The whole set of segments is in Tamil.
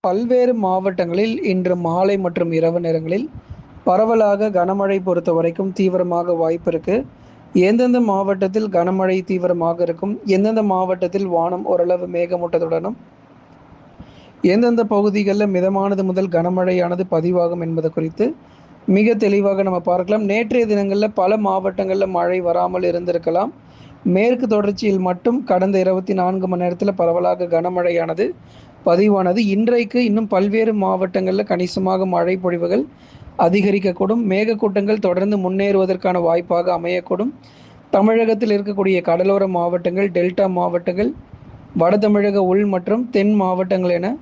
பல்வேறு மாவட்டங்களில் இன்று மாலை மற்றும் இரவு நேரங்களில் பரவலாக கனமழை பொறுத்த வரைக்கும் தீவிரமாக வாய்ப்பு இருக்கு. எந்தெந்த மாவட்டத்தில் கனமழை தீவிரமாக இருக்கும், எந்தெந்த மாவட்டத்தில் வானம் ஓரளவு மேகமூட்டத்துடனும், எந்தெந்த பகுதிகளில் மிதமானது முதல் கனமழையானது பதிவாகும் என்பது குறித்து மிக தெளிவாக நம்ம பார்க்கலாம். நேற்றைய தினங்களில் பல மாவட்டங்களில் மழை வராமல் இருந்திருக்கலாம். மேற்கு தொடர்ச்சியில் மட்டும் கடந்த 24 மணி நேரத்தில் பரவலாக கனமழையானது பதிவானது. இன்றைக்கு இன்னும் பல்வேறு மாவட்டங்களில் கணிசமாக மழை பொழிவுகள் அதிகரிக்கக்கூடும். மேகக்கூட்டங்கள் தொடர்ந்து முன்னேறுவதற்கான வாய்ப்பாக அமையக்கூடும். தமிழகத்தில் இருக்கக்கூடிய கடலோர மாவட்டங்கள், டெல்டா மாவட்டங்கள், வட தமிழக உள் மற்றும் தென் மாவட்டங்கள் என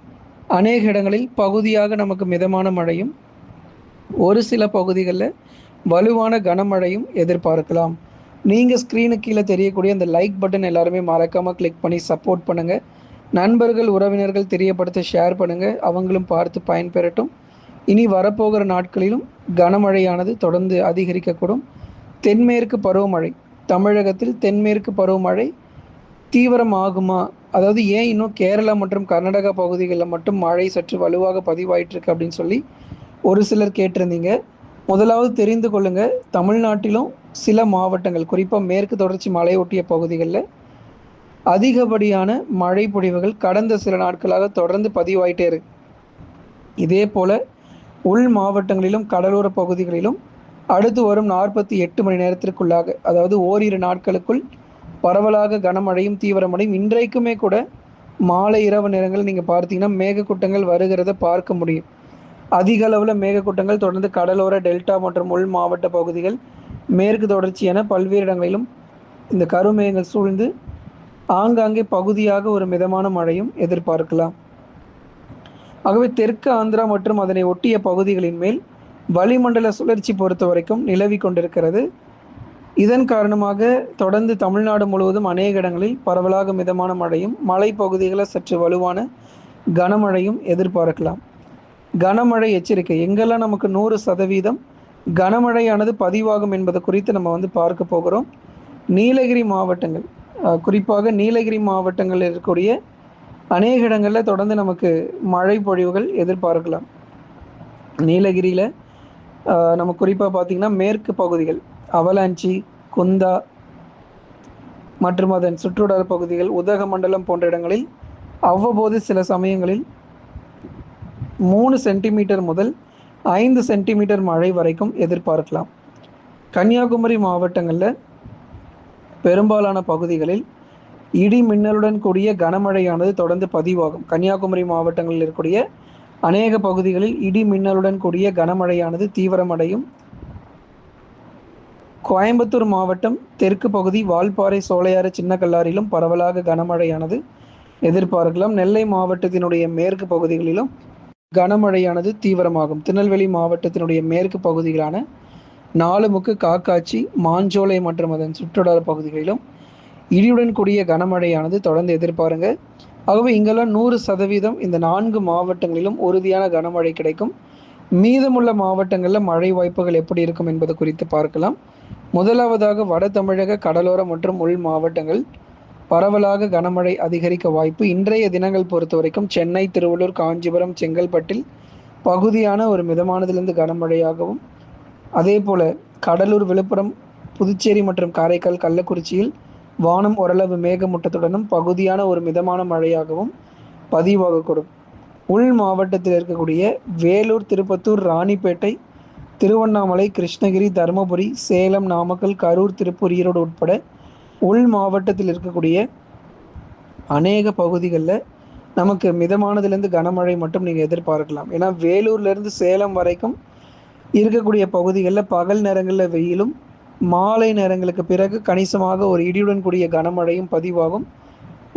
அநேக இடங்களில் பகுதியாக நமக்கு மிதமான மழையும், ஒரு சில பகுதிகளில் வலுவான கனமழையும் எதிர்பார்க்கலாம். நீங்கள் ஸ்க்ரீனுக்கு கீழே தெரியக்கூடிய அந்த லைக் பட்டன் எல்லாருமே மறக்காமல் கிளிக் பண்ணி சப்போர்ட் பண்ணுங்கள். நண்பர்கள், உறவினர்கள் தெரியப்படுத்த ஷேர் பண்ணுங்கள். அவங்களும் பார்த்து பயன்பெறட்டும். இனி வரப்போகிற நாட்களிலும் கனமழையானது தொடர்ந்து அதிகரிக்கக்கூடும். தென்மேற்கு பருவமழை தமிழகத்தில் தென்மேற்கு பருவமழை தீவிரமாகுமா? அதாவது ஏன் இன்னும் கேரளா மற்றும் கர்நாடகா பகுதிகளில் மட்டும் மழை சற்று வலுவாக பதிவாயிட்டிருக்கு அப்படின்னு சொல்லி ஒரு சிலர் கேட்டிருந்தீங்க. முதலாவது தெரிந்து கொள்ளுங்க, தமிழ்நாட்டிலும் சில மாவட்டங்கள், குறிப்பாக மேற்கு தொடர்ச்சி மலையொட்டிய பகுதிகளில் அதிகப்படியான மழை பொழிவுகள் கடந்த சில நாட்களாக தொடர்ந்து பதிவாயிட்டே இருக்கு. இதே போல உள் மாவட்டங்களிலும் கடலோர பகுதிகளிலும் அடுத்து வரும் 48 மணி நேரத்திற்குள்ளாக, அதாவது ஓரிரு நாட்களுக்குள் பரவலாக கனமழையும் தீவிரமடையும். இன்றைக்குமே கூட மாலை இரவு நேரங்கள் நீங்கள் பார்த்தீங்கன்னா மேகக்கூட்டங்கள் வருகிறத பார்க்க முடியும். அதிக அளவில் மேகக்கூட்டங்கள் தொடர்ந்து கடலோர, டெல்டா மற்றும் உள் மாவட்ட பகுதிகள், மேற்கு தொடர்ச்சி என பல்வேறு இடங்களிலும் இந்த கருமேகங்கள் சூழ்ந்து ஆங்காங்கே பகுதியாக ஒரு மிதமான மழையும் எதிர்பார்க்கலாம். ஆகவே தெற்கு ஆந்திரா மற்றும் அதனை ஒட்டிய பகுதிகளின் மேல் வளிமண்டல சுழற்சி பொறுத்த வரைக்கும் நிலவி கொண்டிருக்கிறது. இதன் காரணமாக தொடர்ந்து தமிழ்நாடு முழுவதும் அநேக இடங்களில் பரவலாக மிதமான மழையும், மலைப்பகுதிகளில் சற்று வலுவான கனமழையும் எதிர்பார்க்கலாம். கனமழை எச்சரிக்கை எங்கெல்லாம் நமக்கு 100% கனமழையானது பதிவாகும் என்பது குறித்து நம்ம பார்க்க போகிறோம். நீலகிரி மாவட்டங்கள், குறிப்பாக நீலகிரி மாவட்டங்களில் இருக்கக்கூடிய அநேக இடங்களில் தொடர்ந்து நமக்கு மழை பொழிவுகள் எதிர்பார்க்கலாம். நீலகிரியில் நம்ம குறிப்பாக பார்த்திங்கன்னா மேற்கு பகுதிகள், அவலாஞ்சி, குந்தா மற்றும் அதன் சுற்றுவட்டார பகுதிகள், உதகமண்டலம் போன்ற இடங்களில் அவ்வப்போது சில சமயங்களில் 3 சென்டிமீட்டர் முதல் 5 சென்டிமீட்டர் மழை வரைக்கும் எதிர்பார்க்கலாம். கன்னியாகுமரி மாவட்டங்களில் பெரும்பாலான பகுதிகளில் இடி மின்னலுடன் கூடிய கனமழையானது தொடர்ந்து பதிவாகும். கன்னியாகுமரி மாவட்டங்களில் இருக்கக்கூடிய அநேக பகுதிகளில் இடி மின்னலுடன் கூடிய கனமழையானது தீவிரமடையும். கோயம்புத்தூர் மாவட்டம் தெற்கு பகுதி, வால்பாறை, சோலையாறு, சின்னக்கல்லாரிலும் பரவலாக கனமழையானது எதிர்பார்க்கலாம். நெல்லை மாவட்டத்தினுடைய மேற்கு பகுதிகளிலும் கனமழையானது தீவிரமாகும். திருநெல்வேலி மாவட்டத்தினுடைய மேற்கு பகுதிகளான நாலுமுக்கு, காக்காட்சி, மாஞ்சோலை மற்றும் அதன் சுற்றுவட்டார பகுதிகளிலும் இடியுடன் கூடிய கனமழையானது தொடர்ந்து எதிர்பாருங்க. ஆகவே இங்கெல்லாம் 100% இந்த 4 மாவட்டங்களிலும் உறுதியான கனமழை கிடைக்கும். மீதமுள்ள மாவட்டங்களில் மழை வாய்ப்புகள் எப்படி இருக்கும் என்பது குறித்து பார்க்கலாம். முதலாவதாக வட தமிழக கடலோர மற்றும் உள் மாவட்டங்கள் பரவலாக கனமழை அதிகரிக்க வாய்ப்பு. இன்றைய தினங்கள் பொறுத்த வரைக்கும் சென்னை, திருவள்ளூர், காஞ்சிபுரம், செங்கல்பட்டில் பகுதியான ஒரு மிதமானதிலிருந்து கனமழையாகவும், அதே போல் கடலூர், விழுப்புரம், புதுச்சேரி மற்றும் காரைக்கால், கள்ளக்குறிச்சியில் வானம் ஓரளவு மேகமூட்டத்துடனும் பகுதியான ஒரு மிதமான மழையாகவும் பதிவாகக்கூடும். உள் மாவட்டத்தில் இருக்கக்கூடிய வேலூர், திருப்பத்தூர், ராணிப்பேட்டை, திருவண்ணாமலை, கிருஷ்ணகிரி, தருமபுரி, சேலம், நாமக்கல், கரூர், திருப்பூர், ஈரோடு உட்பட உள் மாவட்டத்தில் இருக்கக்கூடிய அநேக பகுதிகளில் நமக்கு மிதமானதுலேருந்து கனமழை மட்டும் நீங்கள் எதிர்பார்க்கலாம். ஏன்னா வேலூர்லேருந்து சேலம் வரைக்கும் இருக்கக்கூடிய பகுதிகளில் பகல் நேரங்களில் வெயிலும், மாலை நேரங்களுக்கு பிறகு கணிசமாக ஒரு இடியுடன் கூடிய கனமழையும் பதிவாகும்.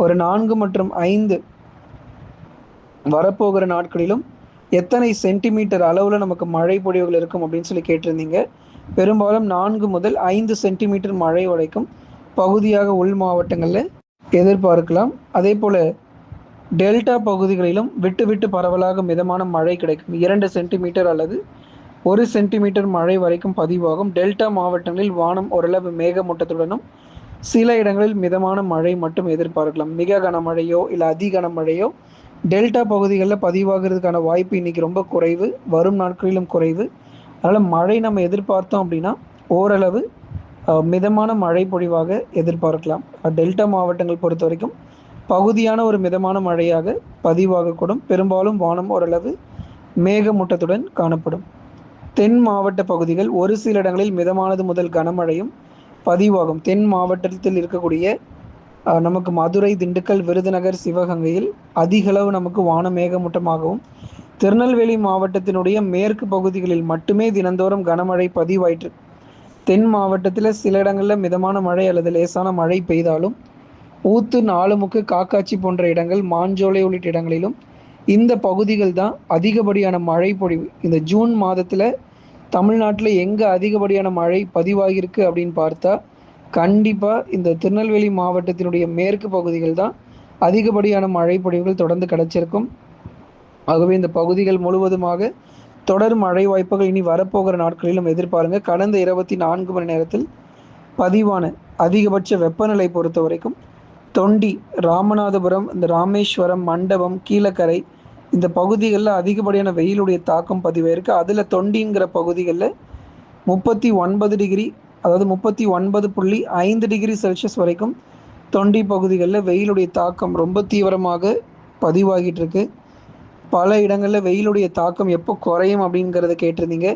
ஒரு 4 மற்றும் 5 வரப்போகிற நாட்களிலும் எத்தனை சென்டிமீட்டர் அளவில் நமக்கு மழை பொழிவுகள் இருக்கும் அப்படின்னு சொல்லி கேட்டிருந்தீங்க. பெரும்பாலும் 4 முதல் 5 சென்டிமீட்டர் மழை வரைக்கும் பகுதியாக உள் மாவட்டங்களில் எதிர்பார்க்கலாம். அதே போல் டெல்டா பகுதிகளிலும் விட்டு விட்டு பரவலாக மிதமான மழை கிடைக்கும். 2 சென்டிமீட்டர் அல்லது 1 சென்டிமீட்டர் மழை வரைக்கும் பதிவாகும். டெல்டா மாவட்டங்களில் வானம் ஓரளவு மேகமூட்டத்துடனும் சில இடங்களில் மிதமான மழை மட்டும் எதிர்பார்க்கலாம். மிக கனமழையோ இல்லை அதி கனமழையோ டெல்டா பகுதிகளில் பதிவாகிறதுக்கான வாய்ப்பு இன்றைக்கி ரொம்ப குறைவு, வரும் நாட்களிலும் குறைவு. அதனால் மழை நம்ம எதிர்பார்த்தோம் அப்படின்னா ஓரளவு மிதமான மழை பொழிவாக எதிர்பார்க்கலாம். டெல்டா மாவட்டங்கள் பொறுத்த வரைக்கும் பகுதியான ஒரு மிதமான மழையாக பதிவாகக்கூடும். பெரும்பாலும் வானம் ஓரளவு மேகமூட்டத்துடன் காணப்படும். தென் மாவட்ட பகுதிகள் ஒரு சில இடங்களில் மிதமானது முதல் கனமழையும் பதிவாகும். தென் மாவட்டத்தில் இருக்கக்கூடிய நமக்கு மதுரை, திண்டுக்கல், விருதுநகர், சிவகங்கையில் அதிகளவு நமக்கு வான மேகமூட்டமாகவும், திருநெல்வேலி மாவட்டத்தினுடைய மேற்கு பகுதிகளில் மட்டுமே தினந்தோறும் கனமழை பதிவாயிற்று. தென் மாவட்டத்தில் சில இடங்களில் மிதமான மழை அல்லது லேசான மழை பெய்தாலும் ஊத்து, நாலுமுக்கு, காக்காட்சி போன்ற இடங்கள், மாஞ்சோலை உள்ளிட்ட இடங்களிலும் இந்த பகுதிகள் தான் அதிகப்படியான மழை பொழிவு. இந்த ஜூன் மாதத்தில் தமிழ்நாட்டில் எங்கே அதிகப்படியான மழை பதிவாகியிருக்கு அப்படின்னு பார்த்தா கண்டிப்பாக இந்த திருநெல்வேலி மாவட்டத்தினுடைய மேற்கு பகுதிகள் தான் அதிகப்படியான மழை பொழிவுகள் தொடர்ந்து கிடைச்சிருக்கும். ஆகவே இந்த பகுதிகள் முழுவதுமாக தொடர் மழை வாய்ப்புகள் இனி வரப்போகிற நாட்களிலும் எதிர்பாருங்க. கடந்த 24 மணி நேரத்தில் பதிவான அதிகபட்ச வெப்பநிலை பொறுத்த வரைக்கும் தொண்டி, ராமநாதபுரம், இந்த ராமேஸ்வரம், மண்டபம், கீழக்கரை இந்த பகுதிகளில் அதிகப்படியான வெயிலுடைய தாக்கம் பதிவாயிருக்கு. அதில் தொண்டிங்கிற பகுதிகளில் 39 டிகிரி, அதாவது 39.5 டிகிரி செல்சியஸ் வரைக்கும் தொண்டி பகுதிகளில் வெயிலுடைய தாக்கம் ரொம்ப தீவிரமாக பதிவாகிட்டு இருக்கு. பல இடங்களில் வெயிலுடைய தாக்கம் எப்போ குறையும் அப்படிங்கிறத கேட்டிருந்தீங்க.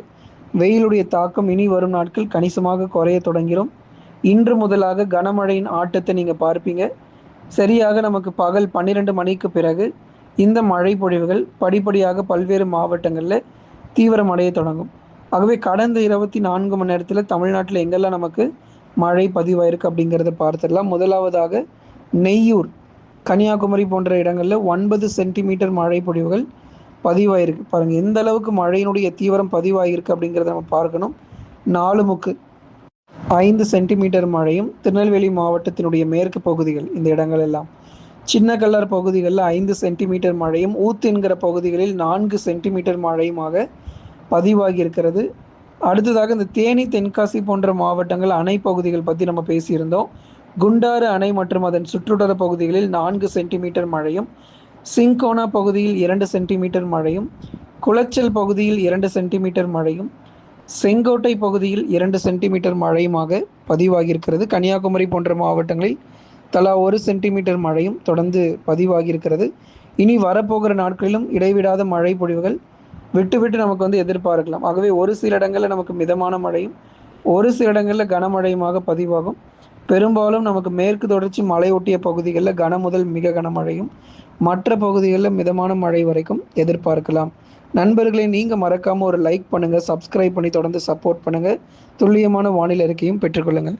வெயிலுடைய தாக்கம் இனி வரும் நாட்கள் கணிசமாக குறைய தொடங்கிடும். இன்று முதலாக கனமழையின் ஆட்டத்தை நீங்கள் பார்ப்பீங்க. சரியாக நமக்கு பகல் 12 மணிக்கு பிறகு இந்த மழை பொழிவுகள் படிப்படியாக பல்வேறு மாவட்டங்களில் தீவிரமடைய தொடங்கும். ஆகவே கடந்த 24 மணி நேரத்தில் தமிழ்நாட்டில் எங்கெல்லாம் நமக்கு மழை பதிவாயிருக்கு அப்படிங்கிறத பார்த்துடலாம். முதலாவதாக நெய்யூர், கன்னியாகுமரி போன்ற இடங்களில் 9 சென்டிமீட்டர் மழை பொழிவுகள் பதிவாயிருக்கு. பாருங்கள் எந்த அளவுக்கு மழையினுடைய தீவிரம் பதிவாகிருக்கு அப்படிங்கிறத நம்ம பார்க்கணும். 4முக்கு 5 சென்டிமீட்டர் மழையும், திருநெல்வேலி மாவட்டத்தினுடைய மேற்கு பகுதிகள் இந்த இடங்கள் எல்லாம், சின்ன கல்லர் பகுதிகளில் 5 சென்டிமீட்டர் மழையும், ஊத்து என்கிற பகுதிகளில் 4 சென்டிமீட்டர் மழையுமாக பதிவாகி இருக்கிறது. அடுத்ததாக இந்த தேனி, தென்காசி போன்ற மாவட்டங்கள் அணை பகுதிகள் பற்றி நம்ம பேசியிருந்தோம். குண்டாறு அணை மற்றும் அதன் சுற்றுவட்டார பகுதிகளில் 4 சென்டிமீட்டர் மழையும், சிங்கோனா பகுதியில் 2 சென்டிமீட்டர் மழையும், குளச்சல் பகுதியில் 2 சென்டிமீட்டர் மழையும், செங்கோட்டை பகுதியில் 2 சென்டிமீட்டர் மழையுமாக பதிவாகியிருக்கிறது. கன்னியாகுமரி போன்ற மாவட்டங்களில் தலா 1 சென்டிமீட்டர் மழையும் தொடர்ந்து பதிவாகியிருக்கிறது. இனி வரப்போகிற நாட்களிலும் இடைவிடாத மழை பொழிவுகள் விட்டு விட்டு நமக்கு எதிர்பார்க்கலாம். ஆகவே ஒரு சில இடங்களில் நமக்கு மிதமான மழையும், ஒரு சில இடங்களில் கனமழையுமாக பதிவாகும். பெரும்பாலும் நமக்கு மேற்கு தொடர்ச்சி மலையொட்டிய பகுதிகளில் கன முதல் மிக கனமழையும், மற்ற பகுதிகளில் மிதமான மழை வரைக்கும் எதிர்பார்க்கலாம். நண்பர்களே, நீங்கள் மறக்காமல் ஒரு லைக் பண்ணுங்கள், சப்ஸ்கிரைப் பண்ணி தொடர்ந்து சப்போர்ட் பண்ணுங்கள். துல்லியமான வானிலை அறிக்கையும் பெற்றுக்கொள்ளுங்கள்.